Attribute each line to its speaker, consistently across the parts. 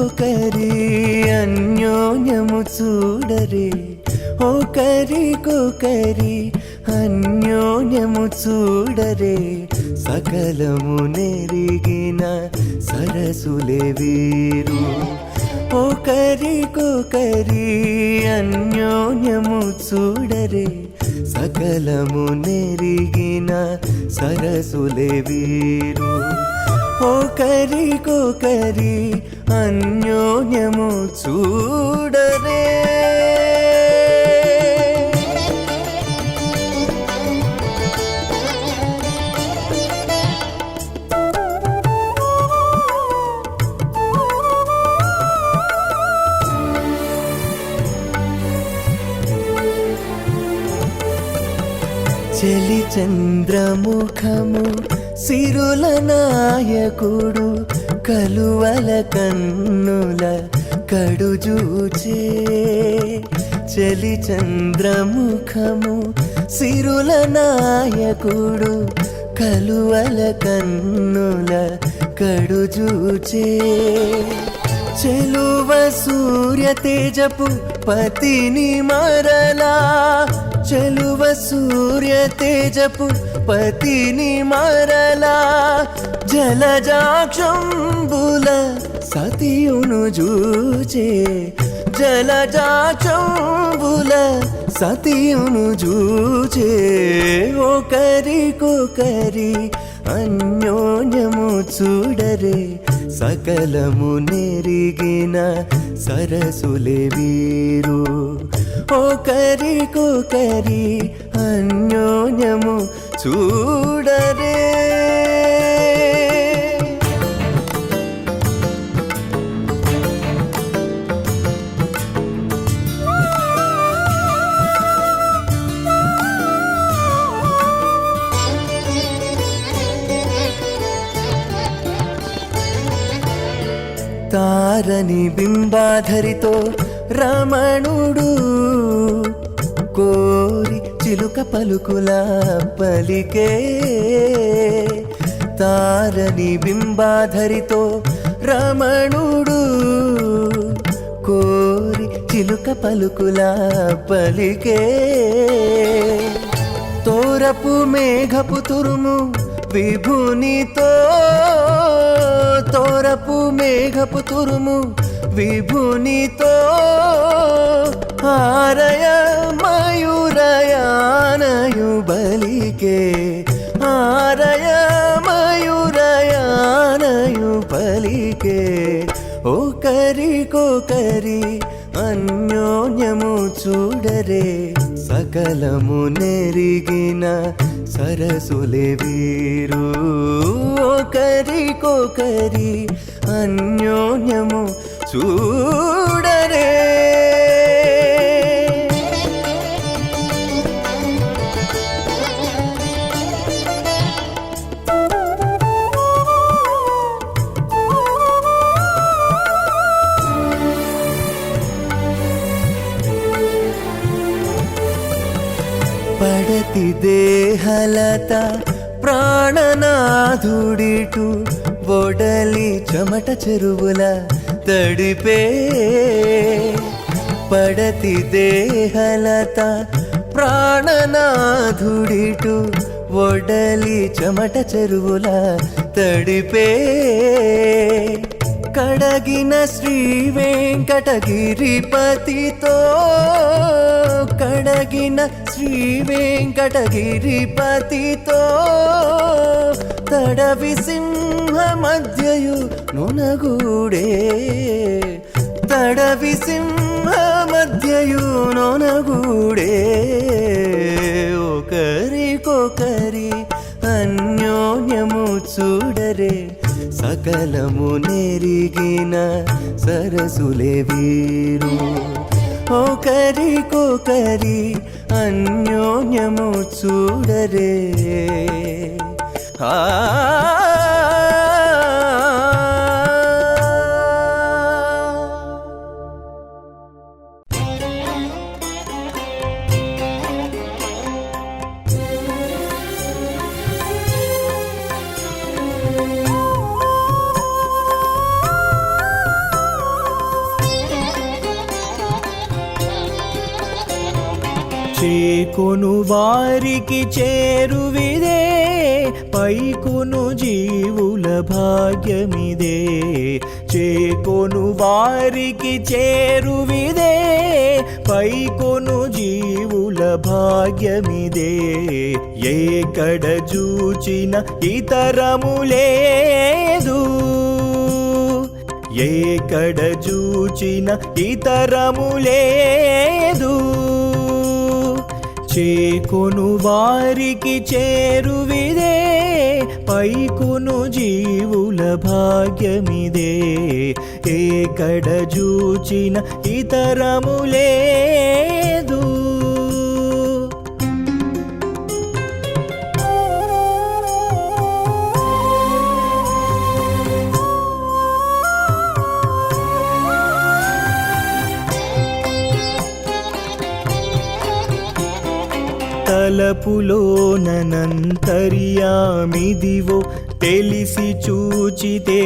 Speaker 1: ఒకరికొకరి అన్యోన్యము చూడరే, ఒకరికొకరి అన్యోన్యము చూడరే, సకలము నెరిగిన సరసులే వీరు. ఒకరికొకరి అన్యోన్యము చూడరే, సకలము నెరిగిన సరసులే వీరు. ఒకరికొకరి అన్యోన్యము చూడరే. చలి చంద్రముఖము సిరుల నాయకుడు, కలువల కన్నుల కడుజూచే. చలి చంద్రముఖము సిరుల నాయకుడు, కలువల కన్నుల కడుజూచే. చెలువ సూర్య తేజపు పతిని మరలా, చెలువ సూర్య తేజపు పతిని మరలా, జలజాక్షంబుల సతియును జూచే. జలజాక్షంబుల సతియును జూచే. ఒకరికొకరి అన్యోన్యము చూడరే, సకలము నెరిగిన సరసులే వీరు. ఒకరికొకరి అన్యోన్యము చూడరే. తారని బింబాధరితో రమణుడు, కోరి చిలుక పలుకుల పలికే. తారని బింబాధరితో రమణుడు, కోరి చిలుక పలుకుల పలికే. తోరపు మేఘపు తురుము విభునితో, తోరపు మేఘపు తురుము విభునితో, ఆరయ మయూరయానయు బలికే. ఆరయ మయూరయానయు బలికే. ఒకరికొకరి అన్యోన్యము చూడరే, సకలము నెరిగిన సరసులే వీరు. ఒకరికొకరి అన్యోన్యము చూడరే. పడతి దేహలత ప్రాణనాథుడిటు, ఒడలి చెమట చెరువుల తడిపే. పడతి దేహలత ప్రాణనాథుడిటు, ఒడలి చెమట చెరువుల తడిపే. కడగిన శ్రీ వెంకటగిరిపతితో, కడగిన శ్రీ వెంకటగిరిపతితో, తడవి సింహ మధ్యయు నొనగూడే. తడవి సింహ మధ్యయు నొనగూడే. ఒకరికొకరి అన్యోన్యము చూడరే, సకలము నెరిగిన సరసులే వీరు. ఒకరికొకరి అన్యోన్యము చూడరే. చేకొను వారికి చేరువిదే పైకొను జీవుల భాగ్యమిదే చేకొను వారికి చేరువిదే పైకొను జీవుల భాగ్యమిదే ఏకడ చూచిన ఇతరము లేదు ఏకడ చూచిన ఇతరము లేదు చేకొను వారికి చేరువిదే పైకొను జీవుల భాగ్యమిదే ఏకడ చూచిన ఇతరము లేదు తలపులోనంతర్యామిదివో తెలిసి చూచితే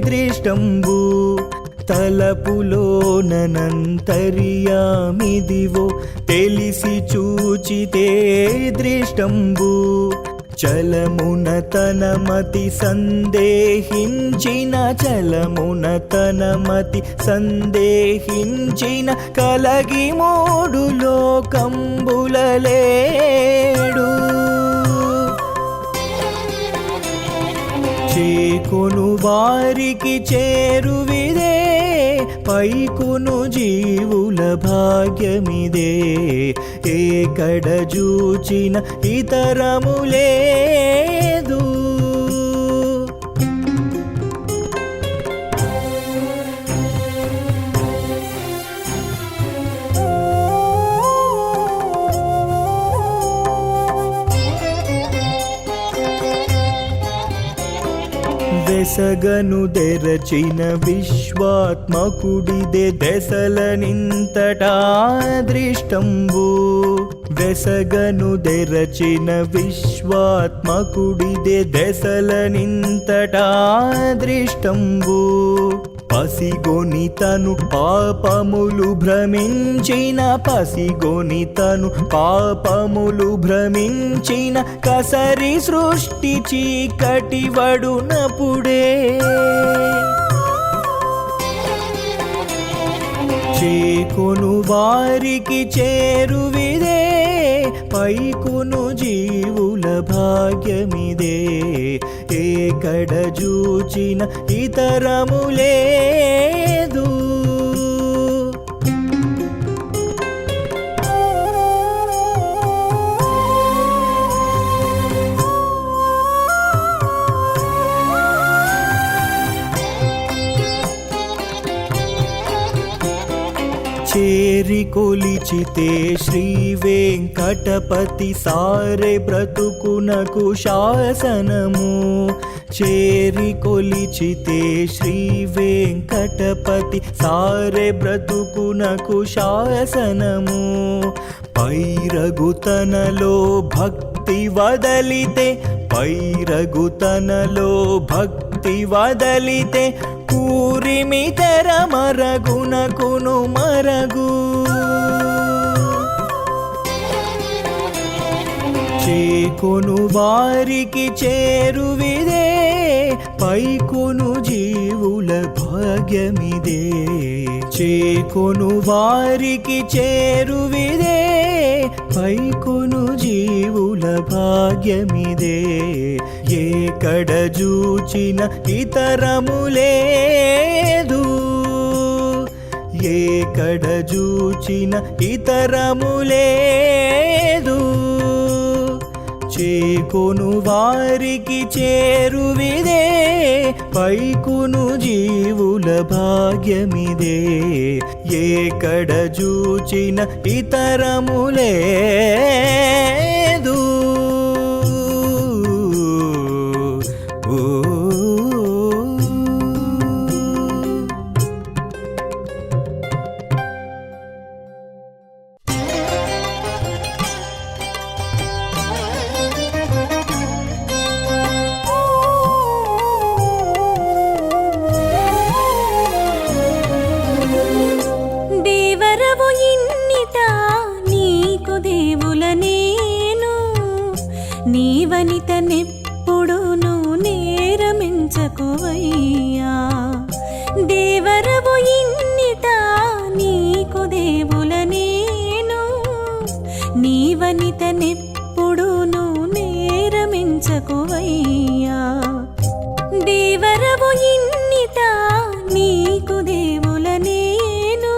Speaker 1: దృష్టంబు తలపులోనంతర్యామిదివో తెలిసి చూచితే దృష్టంబు చలమున తన మతి సందేహించిన చలమున తన మతి సందేహించిన కలగి మూడు లోకంబులలేడు చేకొను వారికి చేరువిదే పైకొను జీవుల భాగ్యమిదే ఏకడ చూచిన ఇతరము లేదు వెసగను తెరచిన విశ్వాత్మకుడిదే దశల నింతటా దృష్టంబు వెసగను తెరచిన విశ్వాత్మకుడిదే దశల నింతటా దృష్టంబు పసిగొని తను పాపములు భ్రమించిన పసిగొని తను పాపములు భ్రమించిన కసరి సృష్టి చీకటి వడునపుడే చేకొను వారికి చేరువిదే పైకొను జీవుల భాగ్యమిదే ఏకడ చూచిన ఇతరము లేదు చేరి కొలిచితే శ్రీ వెంకటపతి సారె బ్రతుకునకు శాసనము చేరి కొలిచితే శ్రీ వెంకటపతి సారె బ్రతుకునకు శాసనము పైరగుతనలో భక్తి వదలితే పైరగుతనలో భక్తి వదలితే కూరిమి తెర మరగునకును మరగు చేకొను వారికి చేరువిదే పైకొను జీవుల భాగ్యమిదే చేకొను వారికి చేరువిదే పైకొను జీవుల భాగ్యమిదే ఏకడ చూచిన ఇతరము లేదు ఏకడ చూచిన ఇతరము లేదు చేకొను వారికి చేరువిదే పైకొను జీవుల భాగ్యమిదే ఏకడ చూచిన ఇతరము లేదు
Speaker 2: దేవరవు ఇన్నిట నీకు దేవులని నీవనితనెప్పుడును నేరమించకువయ్యా. దేవరవు ఇన్నిట నీకు దేవుల నేను, నీవనితనెప్పుడును నేరమించకువయ్యా. దేవరవు ఇన్నిట నీకు దేవుల నేను.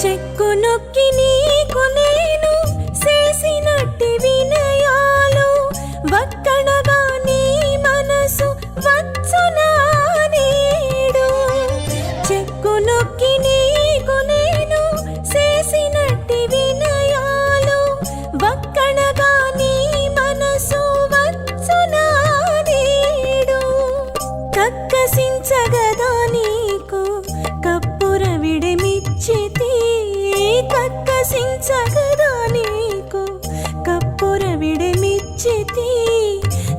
Speaker 2: చెక్కు నొక్కి నీకు నేను చేసినట్టి వినయాలు వక్కడగా నీ మనసు వచ్చునా నేడు. చెక్కు నొక్కి నీకు నేను చేసినట్టి వినయాలు వక్కడగా నీ మనసు వచ్చునా నేడు. కక్కసించగదా నీకు కప్పుర విడమిచ్చితి, కక్కసించగదా నీకు కప్పుర విడమిచ్చితి.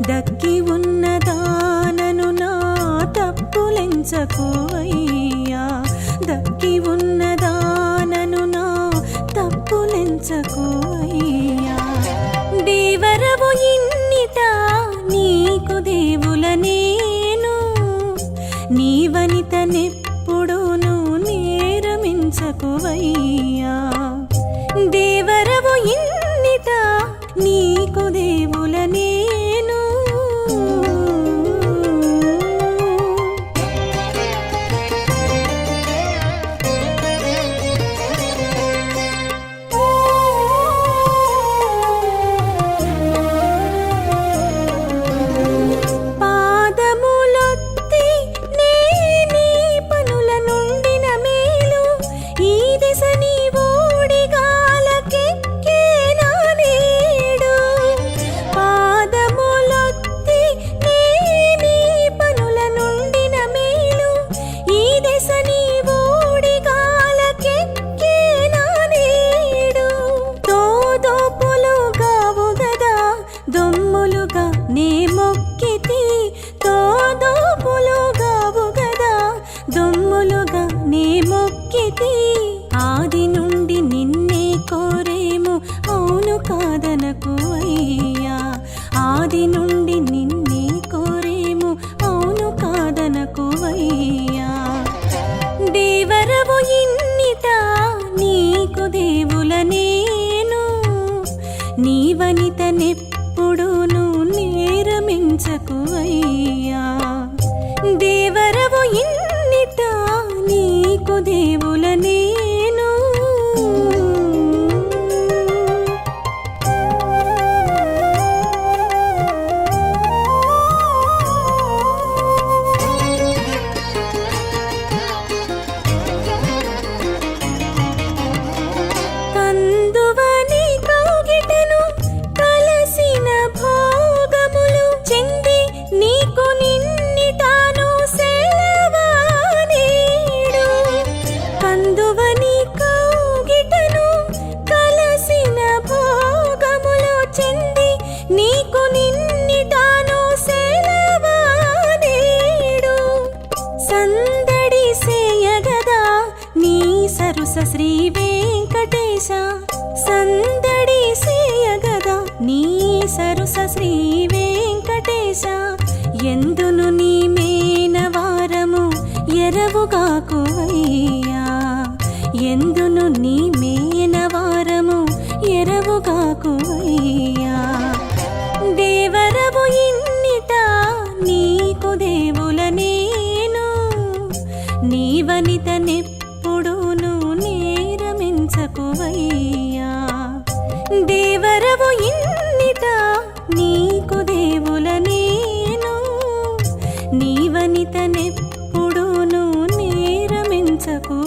Speaker 2: దక్కి ఉన్నదానను నా తప్పులెంచకువయ్యా, దక్కి ఉన్నదానను నా తప్పులెంచకువయ్యా. దేవరవు ఇన్నిట నీకు దేవుల నేను, నీవనితనెప్పుడును నేరమించకువయ్యా. దేవరవు ఇన్నిట నీకు దేవుల నేను. పాదములొత్తి నీ పనుల నుండిన మేలు ఈ దిశ నీ ఓడిగాలకెక్కేనా నేడు. పాదములొత్తి నీ పనుల నుండిన మేలు ఈ దిశ నీ ఓడిగాలకెక్కేనా నేడు. తోదోపులుగావు గదా దొమ్ములుగా నే మొక్కితి, తోదోపులుగావు గదా దొమ్ములుగా నే మొక్కితి. ఆది నుండి నిన్నే కోరేము అవును కాదనకు అయ్యా, ఆది నుండి నిన్నే కోరేము అవును కాదనకు అయ్యా. దేవరవు ఇన్నిట నీకు దేవుల నేను, నీవనితనెప్పుడును నేరమించకువయ్యా. దేవరవు ఇన్నిట నీకు దేవుల నేను. కందువని కౌగిటను కలసిన భోగములు చెంది నీకు నిన్నిటాను సెలవా నేడు. కందువని కౌగిటను కలసిన భోగములు చెంది నీకు నిన్నిటాను సెలవా నేడు. సందడి సేయగదా నీ సరుస శ్రీ వెంకటేశ, సందడి సేయగదా నీ సరుస శ్రీ వెంకటేశ. ఎందును నీ మేనవారము ఎరవుగాకువయ్యా, ఎందును నీ మేనవారము ఎరవుగాకువయ్యా. దేవరవు ఇన్నిట నీకు దేవుల నేను, నీవనితనెప్పుడును నేరమించకువయ్యా. దేవరవు ఇన్నిట నీకు దేవుల నేను, నీవనితనెప్పుడును నేరమించకు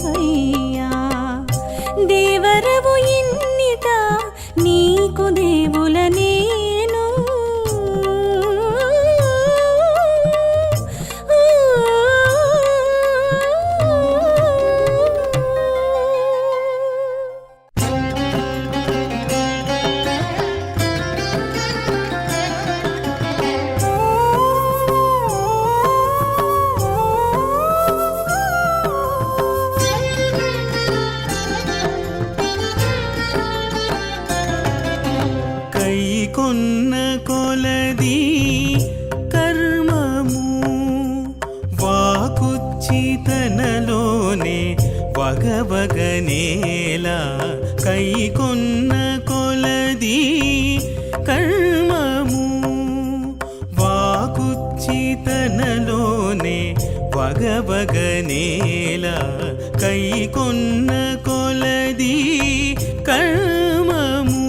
Speaker 1: కొన్న కొలది కర్మము వాకుచ్చి తనలోనే వగవగనేలా కై కొన్న కొలది కర్మము వాకుచ్చి తనలోనే వగవగనేలా కై కొన్న కొలది కర్మము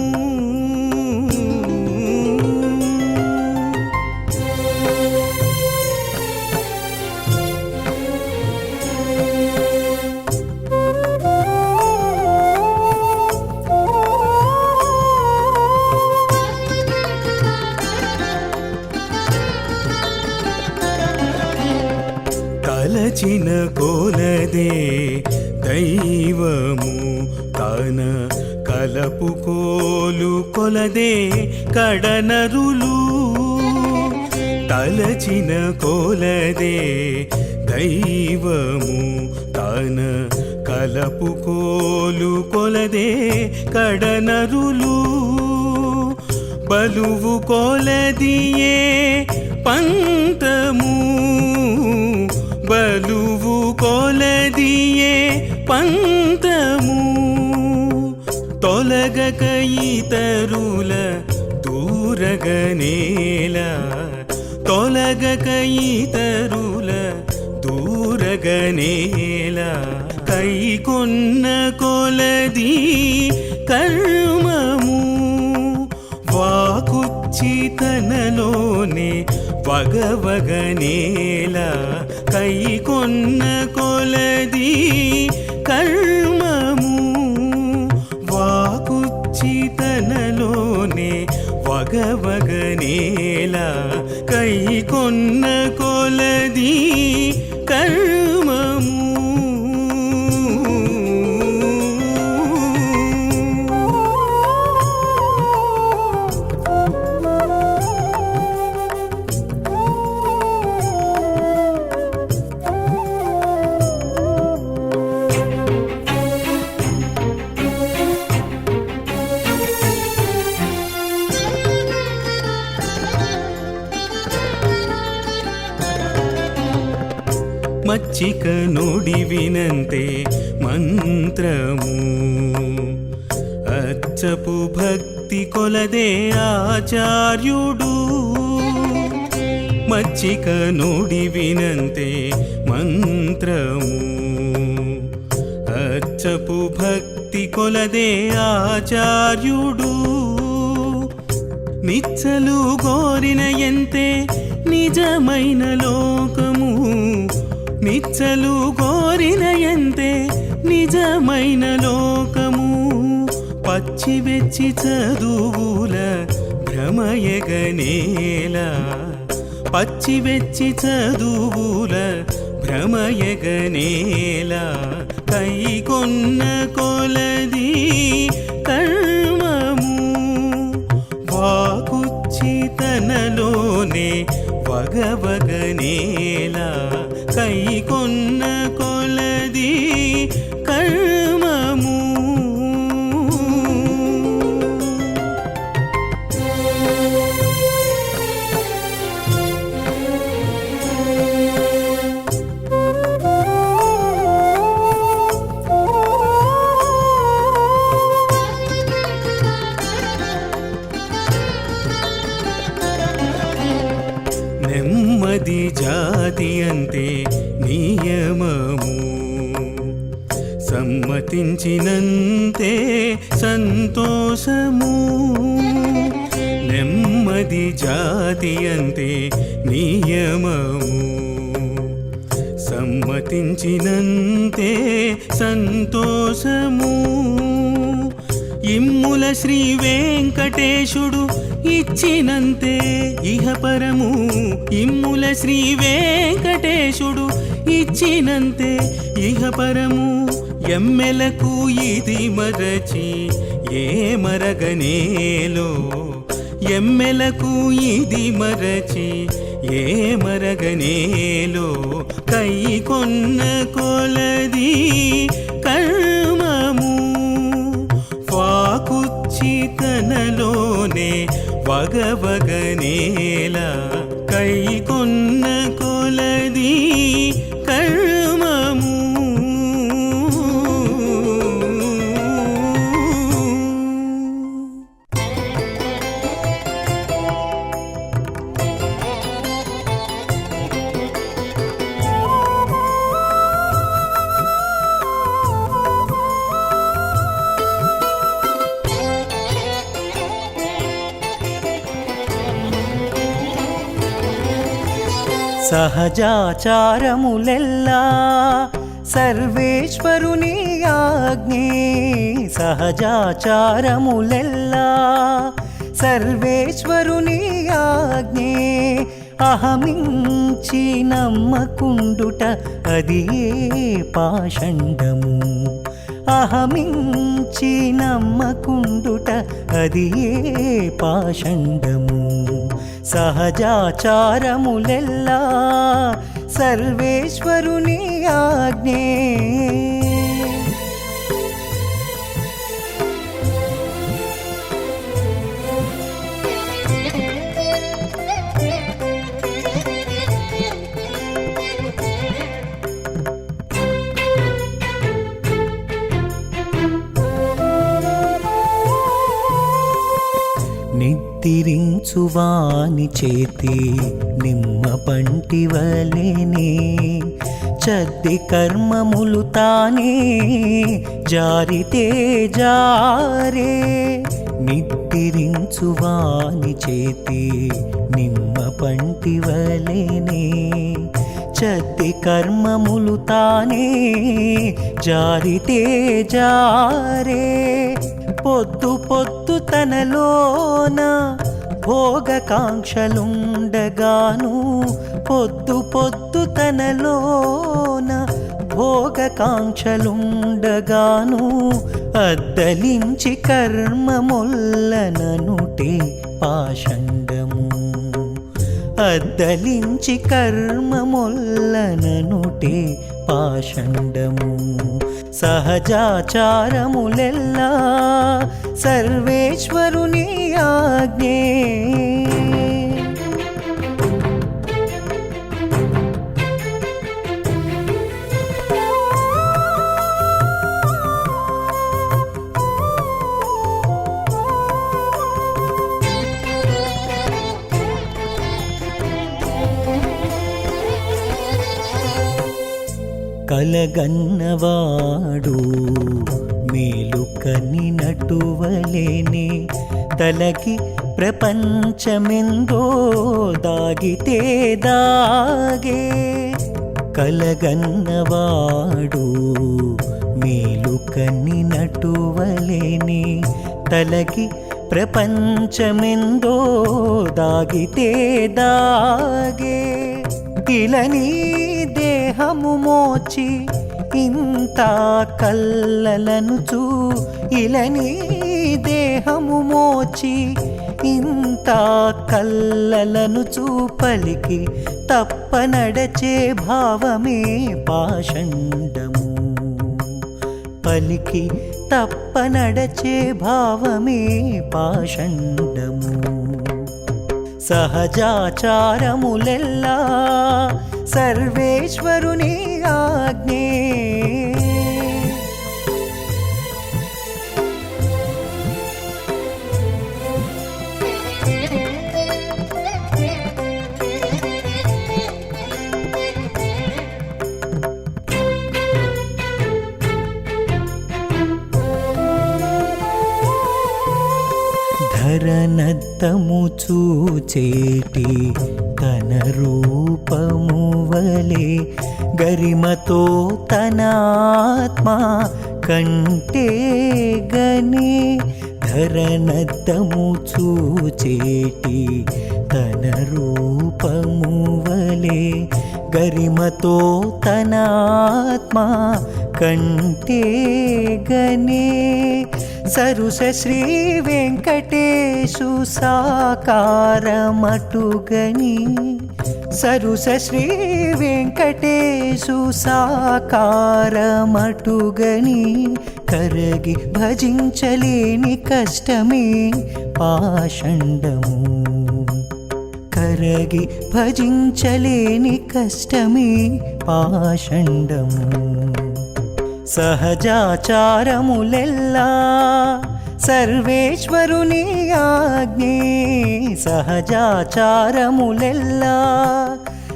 Speaker 1: తలచిన కొలదే దైవము తన కలపుకోలు కొలదే కడనరులు తలచిన కొలదే దైవము తన కలపుకోలు కొలదే కడనరులు బలువు కొలదియే పంతము బలువు కొలదియే పంతము తొలగక ఇతరుల దూరగనేలా తొలగక ఇతరుల దూరగనేలా కై కొన్న కొలది కర్మము వాకుచ్చి తనలోనే వగవగనేలా కై కొన్న కొలది కర్మము వాకుచ్చి తనలోనే వగవగనేలా కై కొన్న కొలది కర్మము మచ్చిక నుడివినంతే మంత్రము అచ్చపు భక్తి కొలదే ఆచార్యుడు మచ్చిక నుడివినంతే మంత్రము అచ్చపు భక్తి కొలదే ఆచార్యుడు నిచ్చలు గోరిన ఎంతే నిజమైన లోకము నిచ్చలు గోరిన ఎంతే నిజమైన లోకము పచ్చి వెచ్చి చదువుల భ్రమయగనేలా పచ్చి వెచ్చి చదువుల భ్రమయగనేలా కై కొన్న కొలది కర్మము వాకుచ్చి తనలోనే వగవగనేలా కై కొన్న కొలది కర్మము నెమ్మది జాతి అంతే నియమము సమ్మతించినంతే సంతోషము నెమ్మది జాతి అంతే నియమము సమ్మతించినంతే సంతోషము ఇమ్ముల శ్రీ వెంకటేశుడు ఇచ్చినంతే ఇహపరము ఇమ్ముల శ్రీ వెంకటేశుడు ఇచ్చినంతే ఇహపరము ఎమ్మెలకు ఇది మరచి ఏ మరగనేలో ఎమ్మెలకు ఇది మరచి ఏ మరగనేలో కై కొన్న కొలది కర్మము వాకుచ్చి తనలోనే వగవగనేలా కైకొన్న కొలది కర్మము
Speaker 3: సహజాచారములెల్లా సర్వేశ్వరుని ఆజ్ఞే సహజాచారములెల్లా సర్వేశ్వరుని ఆజ్ఞే అహమించి నమ్మకుండుట అది పాషండము అహమించి నమ్మకుండుట అది పాషండము సహజాచారములెల్లా సర్వేశ్వరుని ఆజ్ఞే నిద్రించువాని చేతి నిమ్మ పంటి వలెనే చద్ది కర్మములు తానే జారితే జారే నిద్రించువాని చేతి నిమ్మ పంటి వలెనే చద్ది కర్మములు తానే జారితే జారే పొద్దు పొద్దు తనలోన భోగకాంక్షలుండగాను పొద్దు పొద్దు తనలోన భోగకాంక్షలుండగాను అద్దలించి కర్మముల్లననుటే పాషండము అద్దలించి కర్మముల్లననుటే పాషండము సహజాచారములెల్లా సర్వేశ్వరుని ఆజ్ఞే కలగన్నవాడు మేలుకని నటువలేనే తలకి ప్రపంచమెందో దాగితే దాగే కలగన్నవాడు మేలుకని నటువలేనే తలకి ప్రపంచమెందో దాగితే దాగే ఇలని దేహము మోచి ఇంత కల్లలనుచు ఇలని దేహము మోచి ఇంత కల్లలనుచు పలికి తప్పనడచే భావమే పాషండము పలికి తప్పనడచే భావమే పాషండము సహజాచారములెల్లా సర్వేశ్వరుని ఆజ్ఞే ధరనద్దము చూచేటి తన రూపము వలె గరిమతో తన ఆత్మ కంటే గని ధరనద్దము చూచేటి తన రూపము వలె గరిమతో తన ఆత్మ కంటే గనే సరుస శ్రీ వెంకటేశు సాకారమటుగని సరుస శ్రీ వెంకటేశు సాకారమటుగని కరగి భజించలేని కష్టమే పాషండము. కరగి భజించలేని కష్టమే పాషండము. సహజాచారములెల్లా సర్వేశ్వరుని ఆజ్ఞే. సహజాచారములెల్లా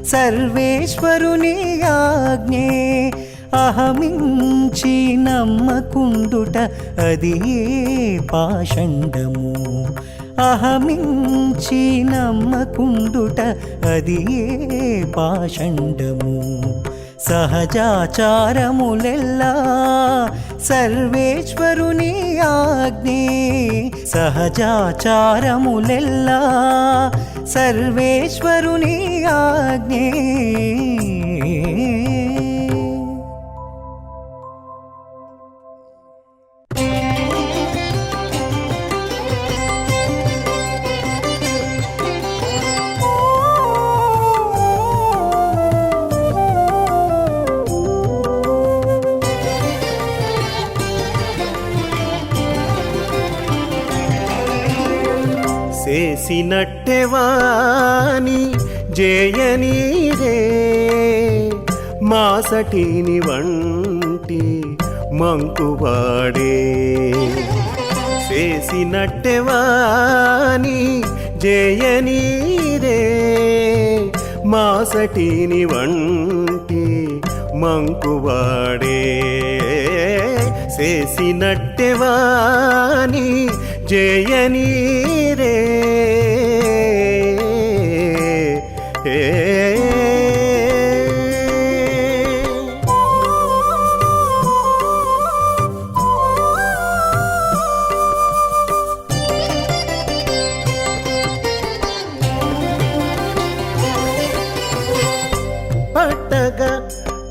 Speaker 3: సర్వేశ్వరుని ఆజ్ఞే. అహమించి నమ్మకుండుట అది పాషండము. అహమించి నమ్మకుండుట అది పాషండము. సహజాచారములెల్లా సర్వేశ్వరుని ఆజ్ఞే. సహజాచారములెల్లా సర్వేశ్వరుని ఆజ్ఞే.
Speaker 1: చేసినట్టెవాని జయనీరే మాసటిని వంటి మంకువాడే. చేసినట్టెవాని జయనీరే మాసటిని వంటి మంకువాడే. చేసినట్టెవాని జయనీరే బట్టగా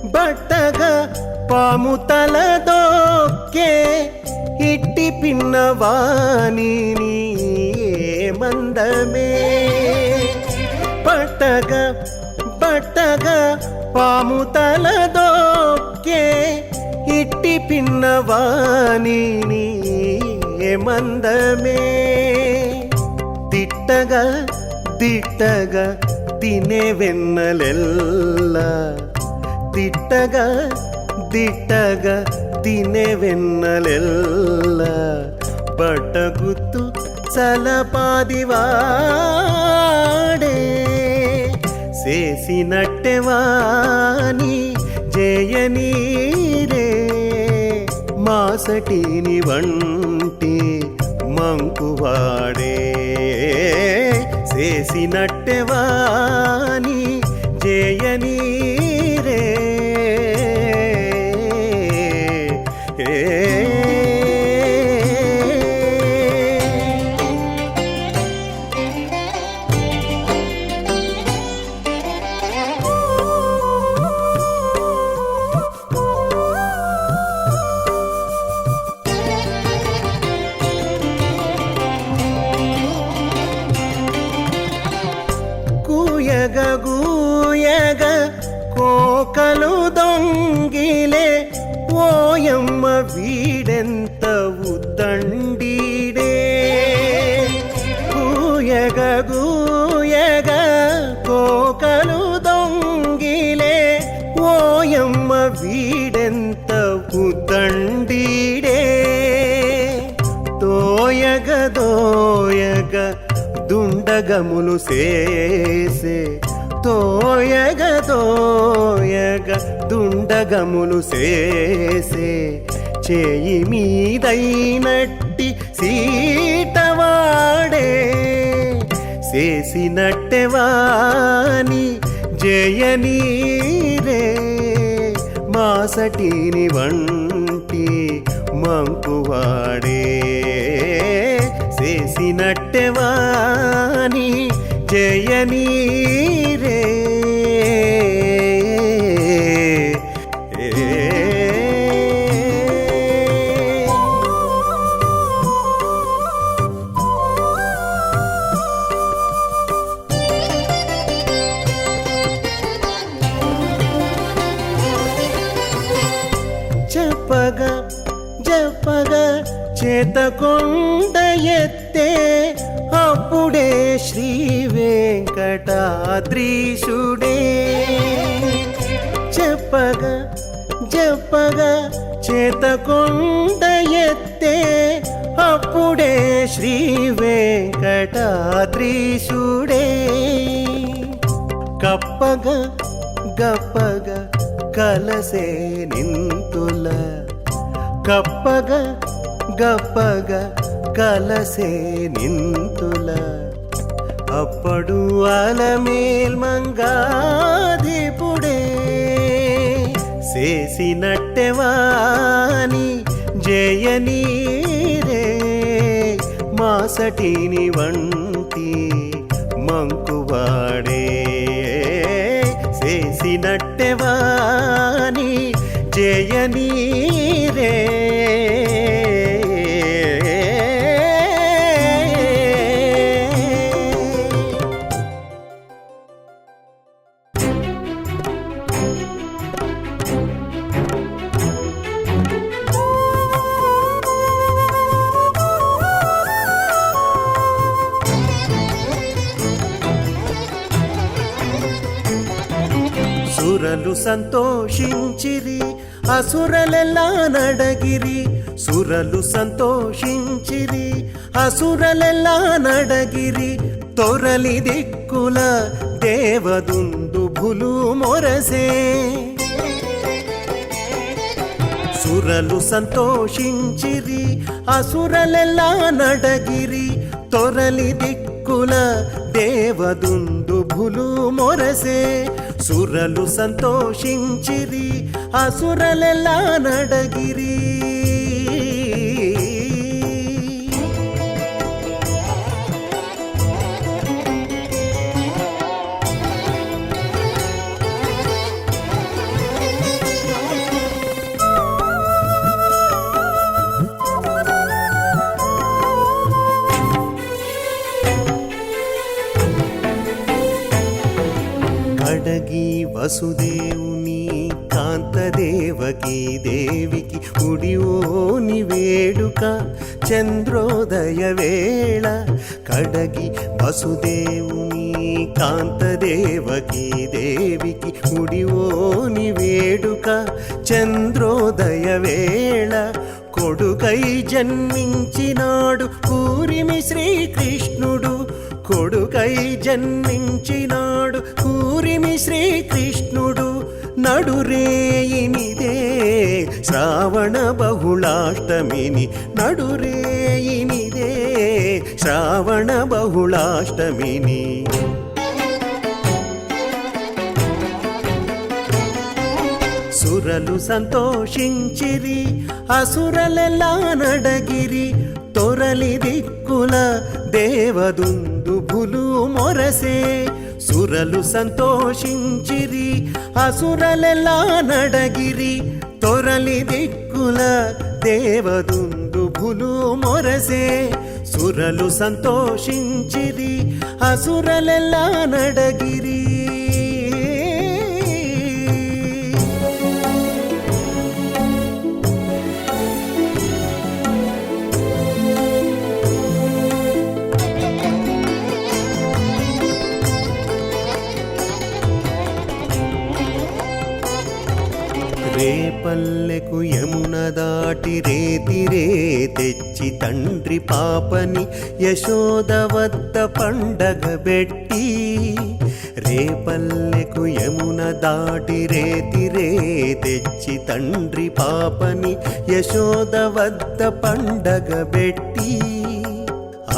Speaker 1: బట్టగా పాము తల దొక్కే ఇట్టి పిన్నవాణి మందమే. బట్టగా బట్టగా పాము తల దొక్కే ఇట్టి పిన్నవాణి మందమే. దిట్టగా దిట్టగా తినే వెన్నలెల్లా. దిట్టగా దిట్టగా తినే వెన్నలెల్లా. బట్టగుత్తు చలపాదివాడే. చేసినట్టెవాని జయనీరే మాసటిని వంటి మంకువాడే. చేసినట్టెవాని జయనీరే గూయగ గూయగ కోకలు దొంగిలే. ఓయమ్మ వీడెంత ఉద్దండీడే. గూయగ గూయగ కోకలు దొంగిలే. ఓయమ్మ వీడెంత ఉద్దండీడే. దోయగ దోయగ దుండగములు చేసే. తోయగ తోయగ దుండగములు చేసే. చేయి మీదైనట్టి సీటవాడే. చేసినట్టెవాని జయనీరే మాసటిని వంటి మంకువాడే. చేసినట్టెవాని జయనీరే చేతకొండ ఎత్తే అప్పుడే శ్రీ వెంకటాద్రీశుడే చెప్పగా చెప్పగా చేతకొండ ఎత్తే అప్పుడే శ్రీ వెంకటాద్రీశుడే కప్పగా గప్పగా కలసే నింతుల కప్పగా గప్పగా కలసే నింతుల అప్పుడు అలమేల్ మంగాధిపుడే చేసినట్టెవాని జయనీరే మాసటిని వంటి మంకువాడే చేసినట్టెవాని జయనీరే సురలు సంతోషించిరి అసురలెల్లా నడగిరి సురలు సంతోషించిరి అసురలెల్లా నడగిరి తొరలి దిక్కుల దేవదుందుభులు మొరసే సురలు సంతోషించిరి అసురలెల్లా నడగిరి తొరలి దిక్కుల దేవదుందుభులు మొరసే సురలు సంతోషించిరి అసురలెల్లా నడగిరి కడగి వసుదేవుని కాంతదేవకి దేవికి ఉడివోని వేడుక చంద్రోదయ వేళ కడగి వసుదేవుని కాంతదేవకి దేవికి ఉడివోని వేడుక చంద్రోదయ వేళ కొడుకై జన్మించినాడు కూరిమి శ్రీకృష్ణుడు కొడుకై జన్మించినాడు కూరిమి శ్రీకృష్ణుడు నడురేయినిదే శ్రావణ బహుళాష్టమిని నడురేయినిదే శ్రావణ బహుళాష్టమిని సురలు సంతోషించిరి అసురలెల్లా నడగిరి తొరలి దిక్కుల దేవదుందుభులు మొరసే సురలు సంతోషించిరి అసురలెల్లా నడగిరి తొరలి దిక్కుల దేవదుందుభులు మొరసే సురలు సంతోషించిరి అసురలెల్లా నడగిరి రేపల్లెకు యమున దాటి రేతిరే తెచ్చి తండ్రి పాపని యశోద వద్ద పండగ బెట్టి రేపల్లెకు యమున దాటి రేతిరే తెచ్చి తండ్రి పాపని యశోద వద్ద పండగ బెట్టి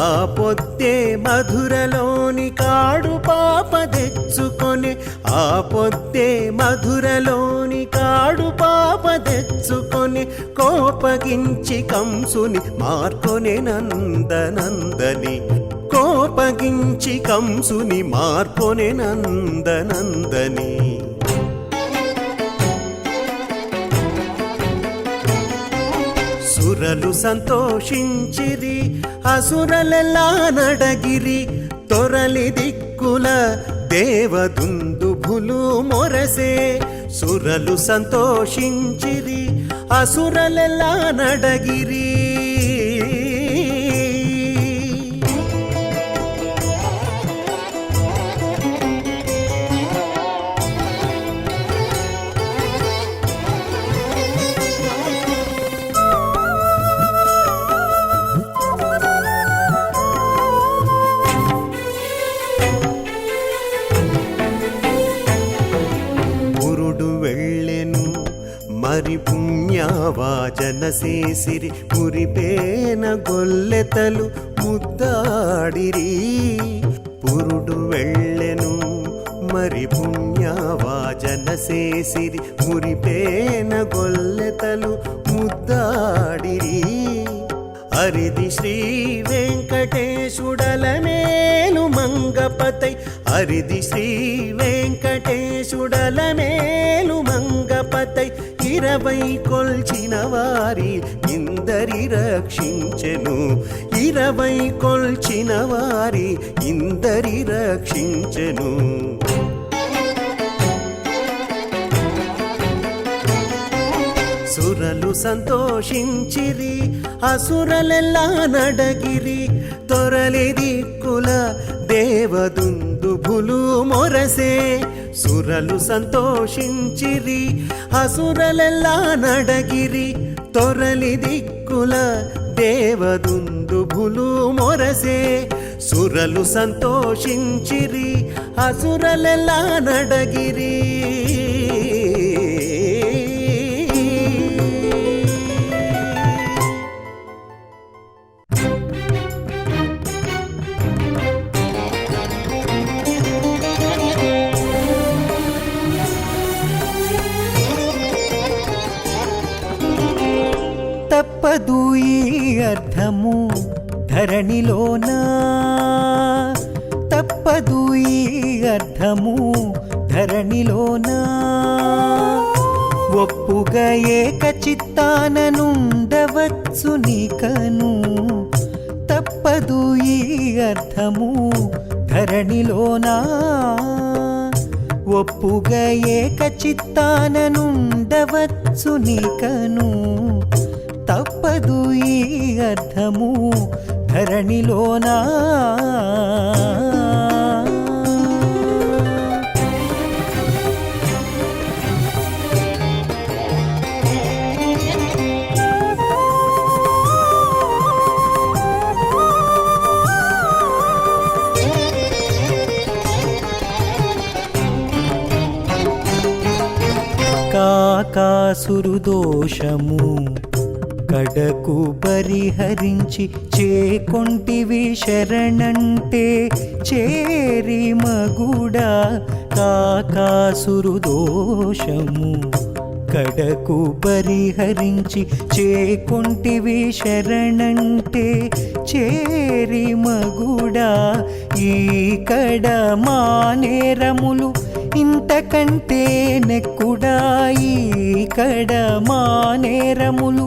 Speaker 1: ఆ పొద్దే మధురలోని కాడు పాప తెచ్చుకొని ఆ పొద్దే మధురలోని కాడు పాప తెచ్చుకొని కోపగించి కంసుని మార్కొనే నందనందని కోపగించి కంసుని మార్కొనే నందనందని సురలు సంతోషించిరి అసురలెల్లా నడగిరి తొరలి దిక్కుల దేవదుందుభులు మొరసే సురలు సంతోషించిరి అసురలెల్లా నడగిరి మరి పుణ్యవాచన చేసిరి మురిపేన గొల్లెతలు ముద్దాడిరి పురుడు వెళ్ళెను మరి పుణ్యవాచన చేసిరి మురిపేన గొల్లెతలు ముద్దాడిరి అరిది శ్రీ వెంకటేశుడల మేలు మంగపతై అరిది శ్రీ వెంకటేశుడల మేలు మంగపతై 20 కొల్చిన వారి ఇందరి రక్షించెను 20 కొల్చిన వారి ఇందరి రక్షించెను సురలు సంతోషించిరి అసురలెల్లా నడగిరి తొరలి దిక్కుల దేవదుందుభులు మొరసే సురలు సంతోషించిరి అసురలెల్లా నడగిరి తొరలి దిక్కుల దేవదుందుభులు మొరసే సురలు సంతోషించిరి అసురలెల్లా నడగిరి
Speaker 3: తప్పదు ఈ అర్థము ధరణిలోనా తప్పదు ఈ అర్థము ధరణిలోనా ఒప్పుగా ఏక చిత్తాననుండవచ్చు నీకను తప్పదు ఈ అర్థము ధరణిలోనా ఒప్పుగా ఏక చిత్తాననుండవచ్చు నీకను తప్పదు ఈ అర్థము ధరణిలోనా కాకాసురు దోషము కడకు పరిహరించి చేకొంటివి శరణంటే చేరి మగుడా కాకాసురు దోషము కడకు పరిహరించి చేకొంటివి శరణంటే చేరి మగుడా ఈ కడ మానేరములు ఇంతకంటే నెక్కుడా ఈ కడ మానేరములు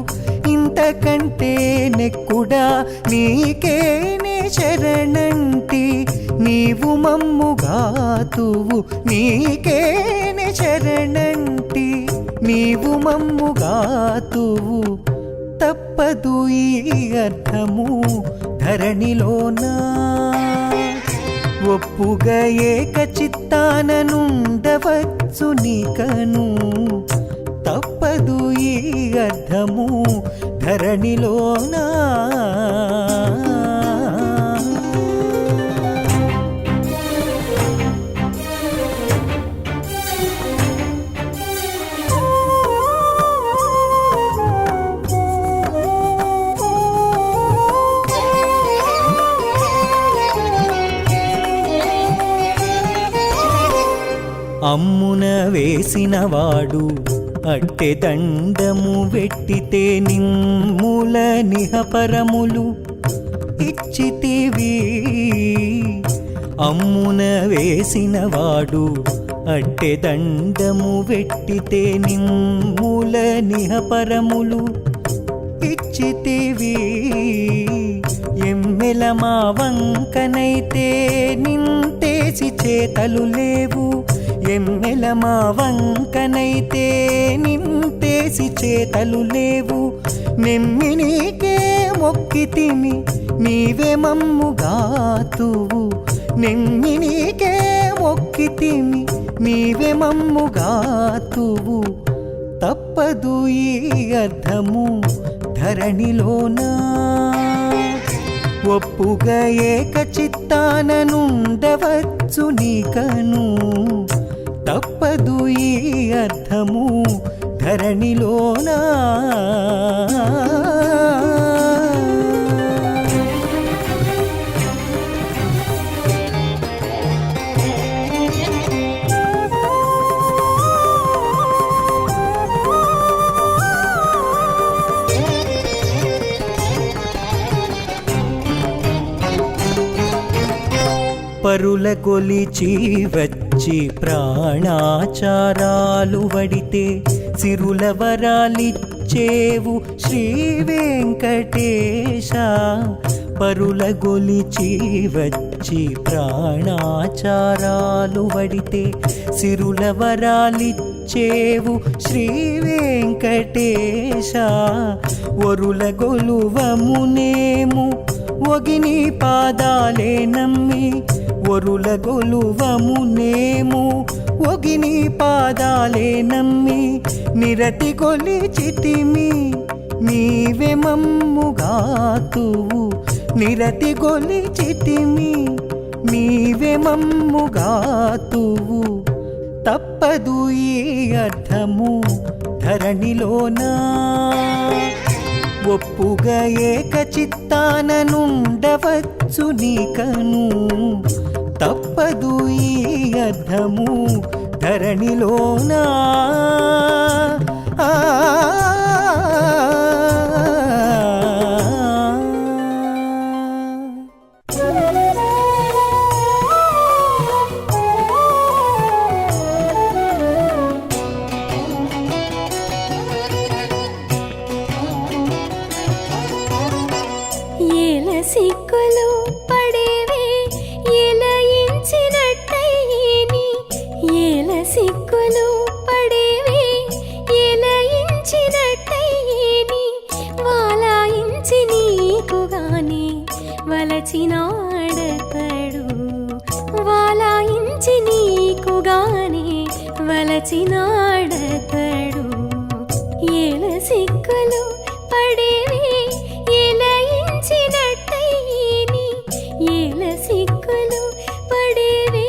Speaker 3: ఇంతకంటే నెక్కుడా నీకేనే శరణంటి నీవు మమ్ముగాతువు నీకేనే శరణంటి నీవు మమ్ముగాతువు తప్పదు ఈ అర్థము ధరణిలోనా ఒప్పుగా ఏక చిత్తాననుండవచ్చు నీకను తప్పదు ఈ అర్థము ధరణిలోనా అమ్మున వేసినవాడు అట్టె దండము వెట్టితే నిమ్ముల నిహపరములు ఇచ్చితివి అమ్మున వేసినవాడు అట్టె దండము వెట్టితే నిమ్ముల నిహపరములు ఇచ్చితివి ఎమ్మెల మా వంకనైతే నింతేసి చేతలు లేవు ఎమ్మెల మా వంకనైతే నింతేసి చేతలు లేవు నెమ్మి నీకే మొక్కితిమి నీవే మమ్ముగాతువు నెమ్మి నీకే మొక్కితిమి నీవే మమ్ముగాతువు తప్పదు ఈ అర్థము ధరణిలోనా ఒప్పుగా ఏక చిత్తాననుండవచ్చు నీకను తప్పదు ఈ అర్థము ధరణిలోనా పరుల కొలిచి వచ్చి ప్రాణాచారాలు వడితే సిరుల వరాలిచ్చేవు శ్రీ వెంకటేశ. పరుల గొలిచి వచ్చి ప్రాణాచారాలు వడితే సిరుల వరాలిచ్చేవు శ్రీ వెంకటేశ. వరుల గొలువమునేము ఒగిని పాదాలే నమ్మి, వరుల గొలువమునేము ఒగిని పాదాలే నమ్మి, నిరతి కొలిచితిమి నీవే మమ్ముగాతువు. నిరతి కొలిచితిమి నీవే మమ్ముగాతువు. తప్పదు ఈ అర్థము ధరణిలోనా. ఒప్పుగా ఏక చిత్తాననుండవచ్చు నీకను. తప్పదు ఈ అర్థము ధరణిలోనా.
Speaker 2: సిక్కులు పడేవే ఎలయించినట్టయిని, ఏల సిక్కులు పడేవే ఎలయించినట్టయిని, వాలాయించి నీకుగానే వలచినాడతడు. వాలాయించి నీకుగానే వలచినాడతడు. ఏల సిక్కులు పడేవే ఎలయించినట్టయిని, ఏల సిక్కులు పడేవే.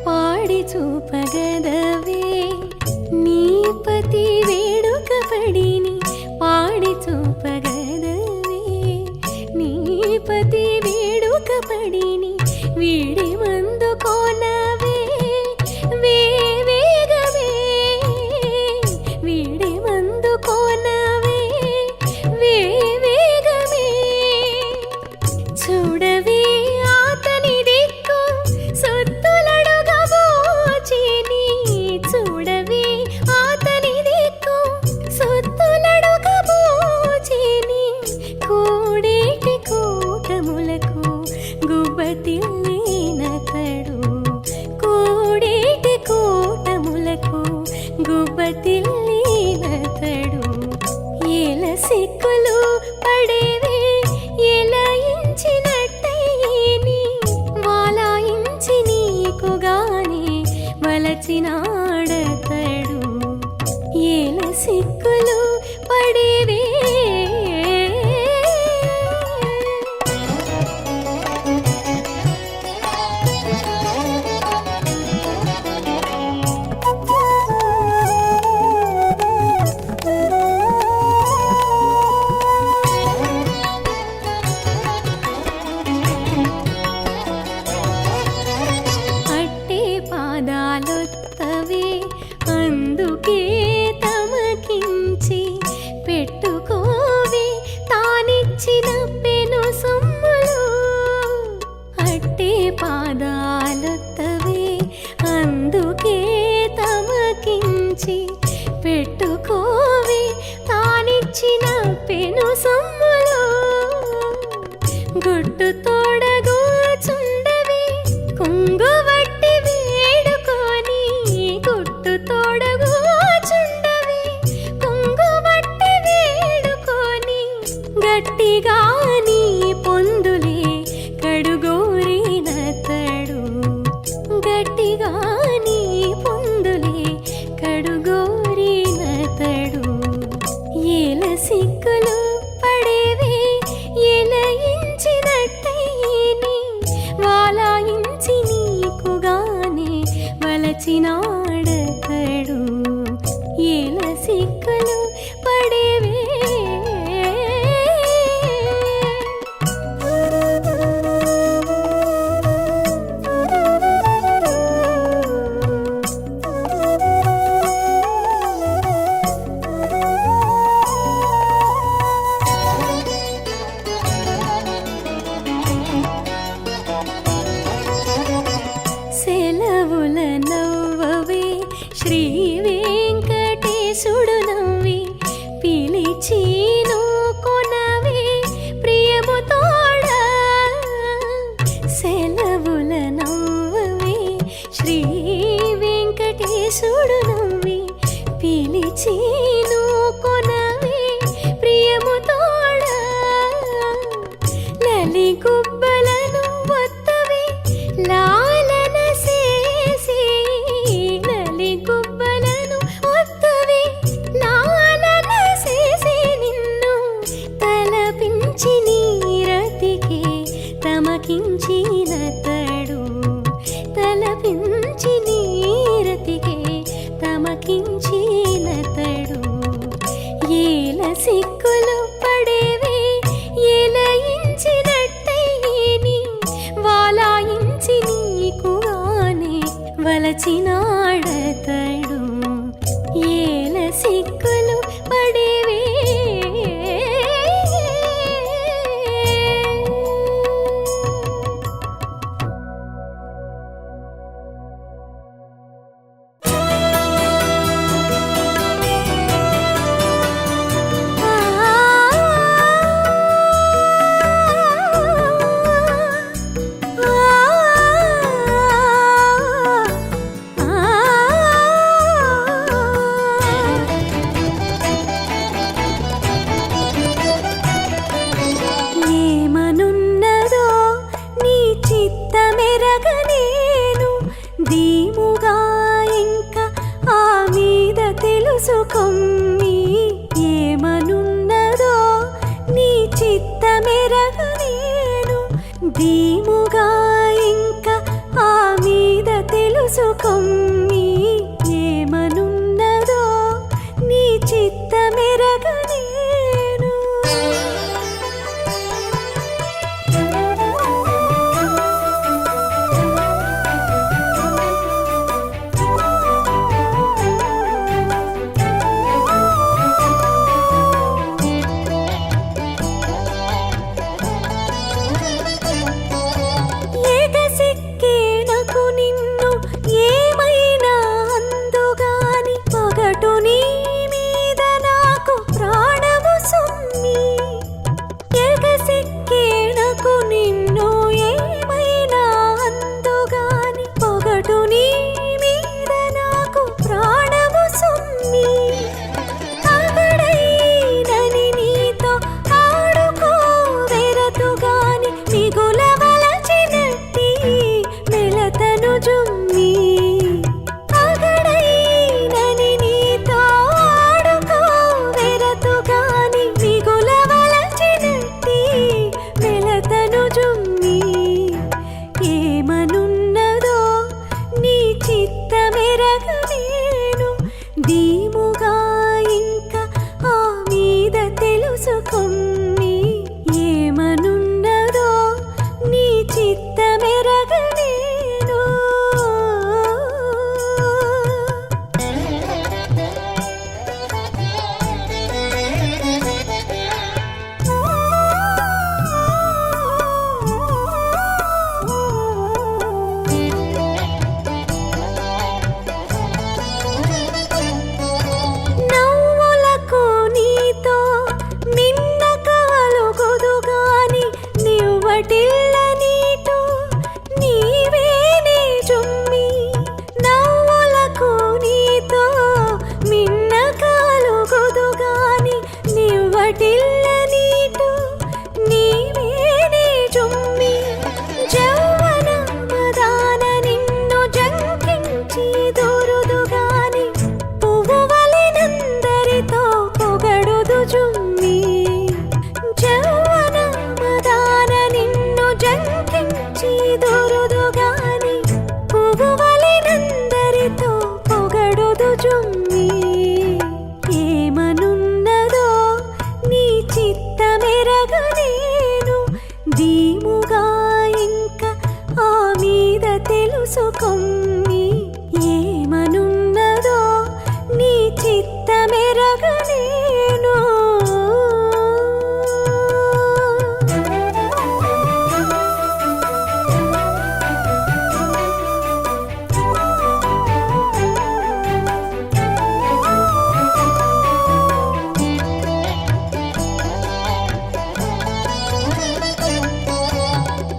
Speaker 2: పాడి చూపగదవే నీ పతి వేడుక పడిని, పాడి చూపగదవే నీ పతి వేడుక పడిని, వీడి మందు కోనవే వేగవే, వీడి మందు కోనవే వేగవే. చూడవే ఆతని దిక్కు సొత్తులడుగబోచిని, చూడవే ఆతని దిక్కు సొత్తులడుగబోచిని, కూడేటి కూటములకు గుబ్బతిల్లినతడు. కూడేటి కూటములకు గుబ్బతిల్లినతడు. ఏల సిక్కులు పడేవే ఎలయించినట్టయిని, వాలాయించి నీకుగానే వలచినాడతడు. ఏల సిక్కులు పడేవే. అట్టే పాదాలొత్తవే అందుకే తమకించి, పెట్టుకోవే తానిచ్చిన పెను సొమ్ములు. అట్టే పాదాలొత్తవే అందుకే తమకించి, పెట్టుకోవే తానిచ్చిన పెను సొమ్ములు. గుట్టు తోడగూచుండవే కొంగువట్టి వేడుకొని, గుట్టు తోడగూచుండవే కొంగువట్టి వేడుకొని, గట్టిగా నీ పొందులే కడుగోరి సిక్కులు పడేవే ఎలయించినట్టయిని వాలాయించి నీకుగానే వలచినాడతడు ఎల సిక్కులు పడేవే సెలవుల నవ్వవే శ్రీ వెంకటేశుడు నవ్వి పిలిచిను కొనవే ప్రియము తోడ సెలవుల నవ్వవే శ్రీ వెంకటేశుడు నవ్వి పిలిచిను కొనవే ప్రియము తోడ లలి గుబ్బలను వత్తవే లాలన చేసి లలి గుబ్బలను వత్తవే లాలన చేసి నిన్ను తలపించి నీరతికి తమకించినతడు తలపించి నీరతికి తమకించినతడు ఏల సిక్కులు పడేవే ఎలయించినట్టయిని వాలాయించి నీకుగానే వలచినాడతడు ఏల సిక్కులు పడేవే ఏమనున్నదో నీ చిత్తమెరగనేను దీముగా ఇంకా ఆ మీద తెలుసుకొమ్మి ఏమనున్నదో నీ చిత్తమెరగనేను దీముగా ఇంకా ఆ మీద తెలుసుకొమ్మి ఏమనున్నదో నీ చిత్తమెరగనేను ఏకసిక్కేనకు నిన్ను ఏమైనా అందుగాని పగటు నీ మీద నాకు ప్రాణము సుమ్మి ఏకసిక్కేనకు నిన్ను ఏమైనా అందుగాని పగటు నీ మీద నాకు ప్రాణము సుమ్మి అగడైనని నీతో ఆడుకో వెరతుగాని మిగుల వలచినట్టి మెలతను జుమ్మి అగడైనని నీతో ఆడుకో వెరతుగాని మిగుల వలచినట్టి మెలతను జుమ్మి ఏమనున్నదో నీ చిత్తమెరగనేను దీముగా ఇంకా ఆ మీద తెలుసుకొమ్మి ఏమనున్నదో నీ చిత్తమెరగనేను నవ్వులకు నీతో మిన్నక చిత్తమెరగనేను దీముగా ఇంక ఆ మీద తెలుసుకొమ్మి ఏమనున్నదో నీ చిత్తమెరగనేను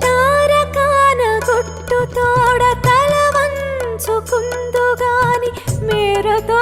Speaker 2: తారకాన గుట్టు తోడ తల వంచుకుందుగాని మేరతో